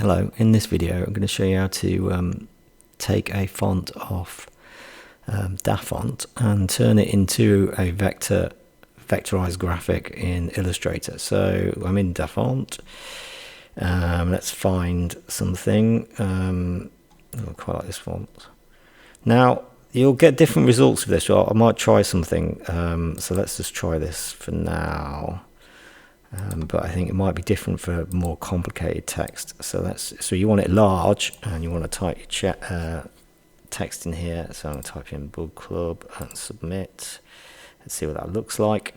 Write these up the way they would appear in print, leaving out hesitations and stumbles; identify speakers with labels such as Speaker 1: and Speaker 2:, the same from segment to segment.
Speaker 1: Hello, in this video I'm going to show you how to take a font off DaFont and turn it into a vectorized graphic in Illustrator. So I'm in DaFont. Let's find something. I quite like this font. Now you'll get different results with this. Well, I might try something. So let's just try this for now. But I think it might be different for more complicated text. So you want it large, and you want to type your text in here. So I'm going to type in book club and submit. Let's see what that looks like.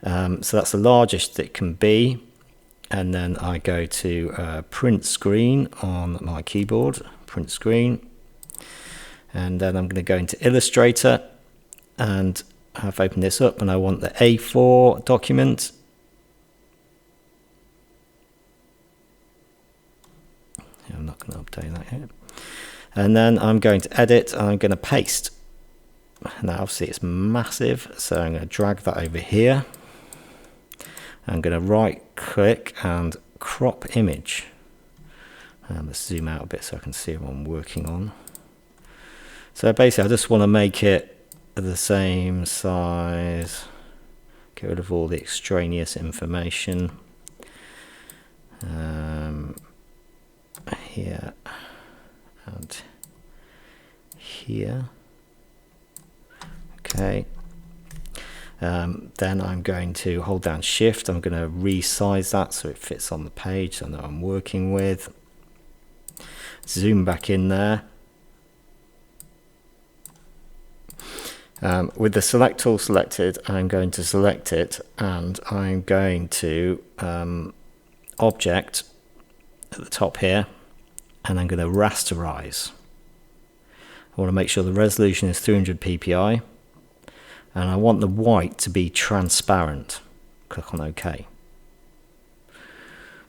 Speaker 1: So that's the largest it can be. And then I go to print screen on my keyboard, print screen. And then I'm going to go into Illustrator, and I've opened this up, and I want the A4 document. I'm not going to update that yet. And then I'm going to edit, and I'm going to paste. Now obviously it's massive, so I'm going to drag that over here. I'm going to right click and crop image. Let's zoom out a bit so I can see what I'm working on. So basically I just want to make it the same size, get rid of all the extraneous information. Here and here. Okay. Then I'm going to hold down shift. I'm going to resize that so it fits on the page so I know what I'm working with. Zoom back in there. With the select tool selected, I'm going to select it, and I'm going to object at the top here, and I'm going to rasterize. I want to make sure the resolution is 300 ppi, and I want the white to be transparent. Click on OK.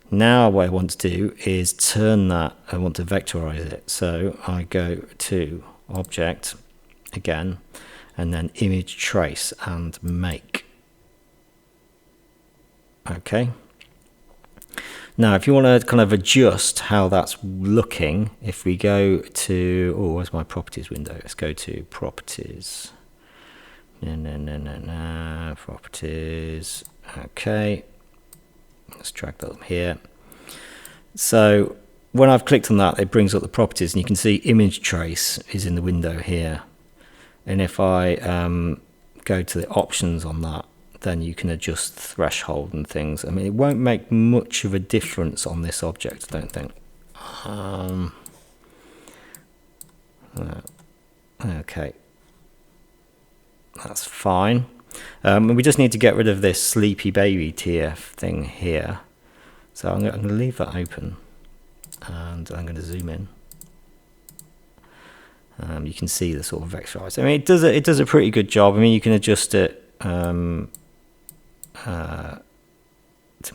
Speaker 1: Now what I want to do is turn that, I want to vectorize it. So I go to object again, and then image trace and make. Okay. Now if you want to kind of adjust how that's looking, if we go to, oh, where's my properties window? Let's go to properties. Properties. Okay. Let's drag that up here. So when I've clicked on that, it brings up the properties, and you can see image trace is in the window here. And if I go to the options on that, then you can adjust threshold and things. I mean, it won't make much of a difference on this object, I don't think. Okay, that's fine. We just need to get rid of this sleepy baby tear thing here. So I'm going to leave that open, and I'm going to zoom in. You can see the sort of vectorized. I mean, it does a pretty good job. I mean, you can adjust it to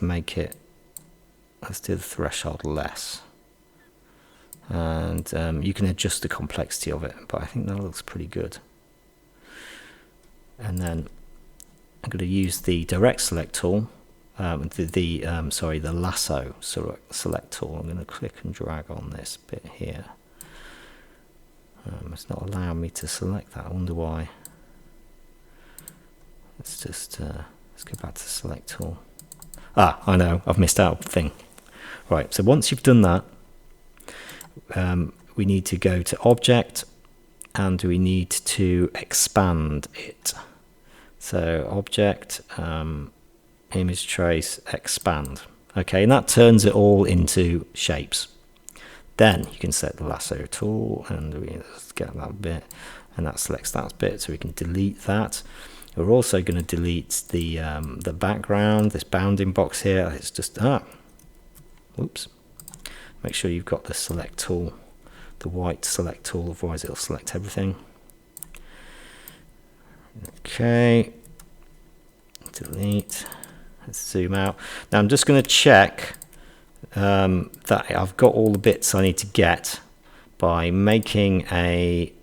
Speaker 1: make it, let's do the threshold less, and you can adjust the complexity of it, but I think that looks pretty good. And then I'm going to use the direct select tool, the lasso select tool. I'm going to click and drag on this bit here. It's not allowing me to select that. I wonder why. Let's just let's go back to the select tool. Ah, I know, I've missed out a thing. Right, so once you've done that, we need to go to object, and we need to expand it. So object, image trace, expand. Okay, and that turns it all into shapes. Then you can set the lasso tool, and we just get that bit, and that selects that bit, so we can delete that. We're also going to delete the background, this bounding box here. It's just whoops. Make sure you've got the select tool, the white select tool, otherwise it'll select everything. Okay, delete. Let's zoom out. Now I'm just going to check that I've got all the bits I need to get by making I'm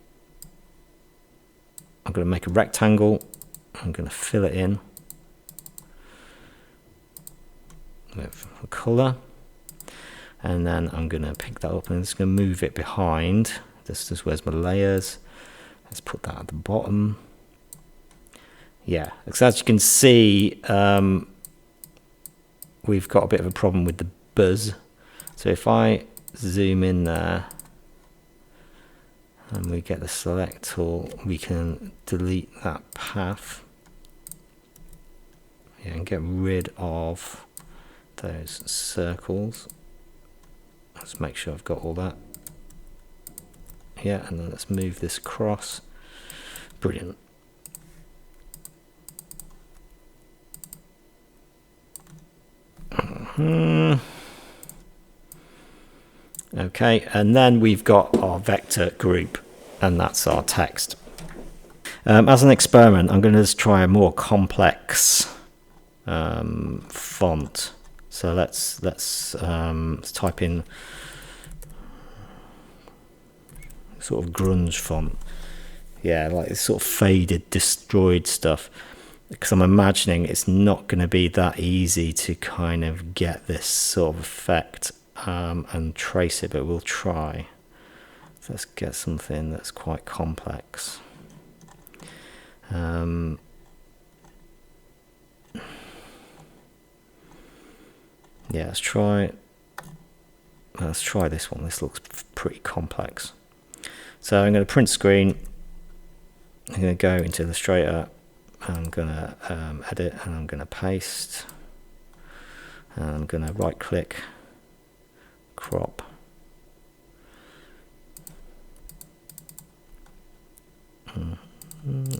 Speaker 1: going to make a rectangle. I'm going to fill it in with a colour. and then I'm going to pick that up and I'm just going to move it behind. This is where's my layers. Let's put that at the bottom. Yeah, because as you can see, we've got a bit of a problem with the buzz. So if I zoom in there and we get the select tool, we can delete that path. Yeah, and get rid of those circles. Let's make sure I've got all that. Yeah, and then let's move this across. Brilliant. Okay, and then we've got our vector group, and that's our text. As an experiment, I'm going to just try a more complex font. So let's type in sort of grunge font. Yeah, like this sort of faded, destroyed stuff. Because I'm imagining it's not going to be that easy to kind of get this sort of effect and trace it, but we'll try. So let's get something that's quite complex. Yeah, let's try this one. This looks pretty complex. So I'm going to print screen. I'm going to go into Illustrator. I'm going to edit, and I'm going to paste. And I'm going to right click, crop.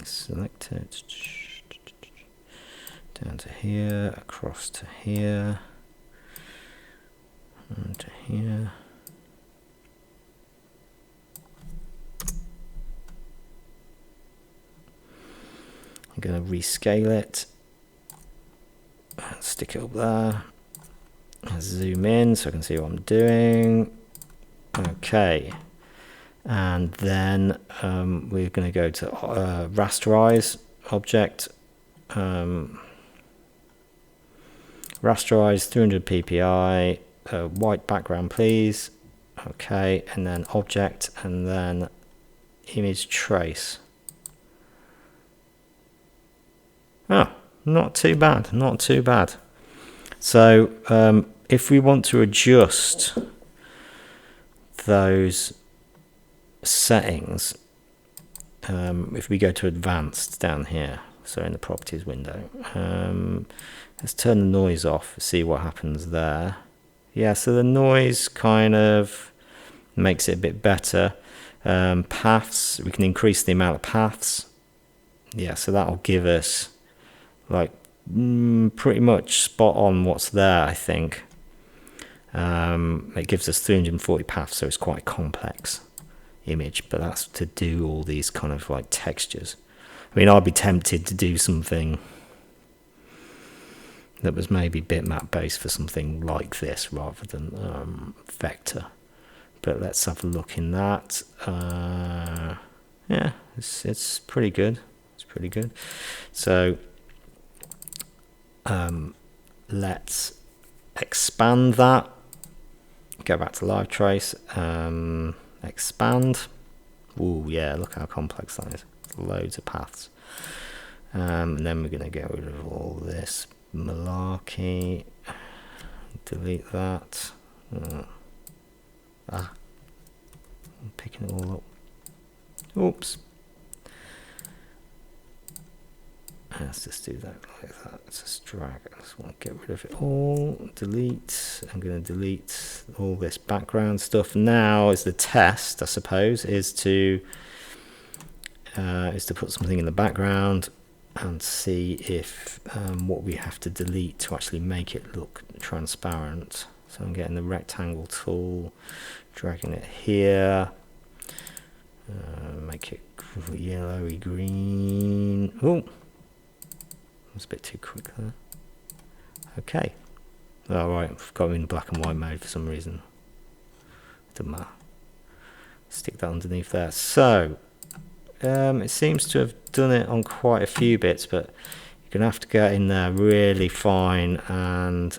Speaker 1: Select it. Down to here, across to here, and to here. I'm going to rescale it, stick it up there, zoom in so I can see what I'm doing. Okay, and then we're going to go to rasterize object, rasterize 300 ppi, white background please. Okay, and then object, and then image trace. Oh, not too bad, not too bad. So if we want to adjust those settings, if we go to advanced down here, so in the properties window, let's turn the noise off, see what happens there. Yeah, so the noise kind of makes it a bit better. Paths, we can increase the amount of paths. Yeah, so that'll give us like pretty much spot on what's there, I think. It gives us 340 paths, so it's quite a complex image, but that's to do all these kind of like textures. I mean, I'd be tempted to do something that was maybe bitmap based for something like this rather than vector, but let's have a look in that. Yeah, it's pretty good. It's pretty good. So let's expand that, go back to live trace, expand. Ooh, yeah, look how complex that is. Loads of paths. And then we're going to get rid of all this malarkey, delete that. I'm picking it all up. Oops. Let's just do that like that. Let's just drag it. I just want to get rid of it all. Delete. I'm going to delete all this background stuff. Now is the test, I suppose, is to put something in the background and see if what we have to delete to actually make it look transparent. So I'm getting the rectangle tool, dragging it here, make it yellowy green. Oh. It's a bit too quick there. Okay. All right, I've got it in black and white mode for some reason. Doesn't matter. Stick that underneath there. So it seems to have done it on quite a few bits, but you're gonna have to get in there really fine and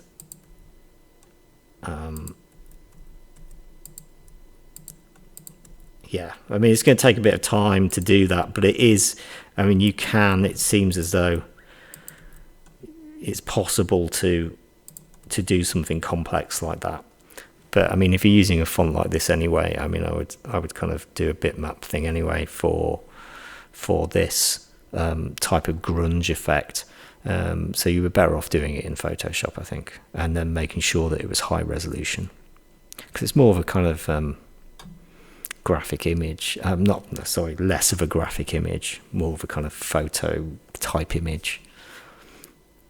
Speaker 1: yeah, I mean, it's going to take a bit of time to do that, but it is, I mean, it seems as though it's possible to do something complex like that. But I mean, if you're using a font like this anyway, I mean, I would kind of do a bitmap thing anyway for this type of grunge effect. So you were better off doing it in Photoshop, I think, and then making sure that it was high resolution, because it's more of a kind of graphic image. Less of a graphic image, more of a kind of photo type image.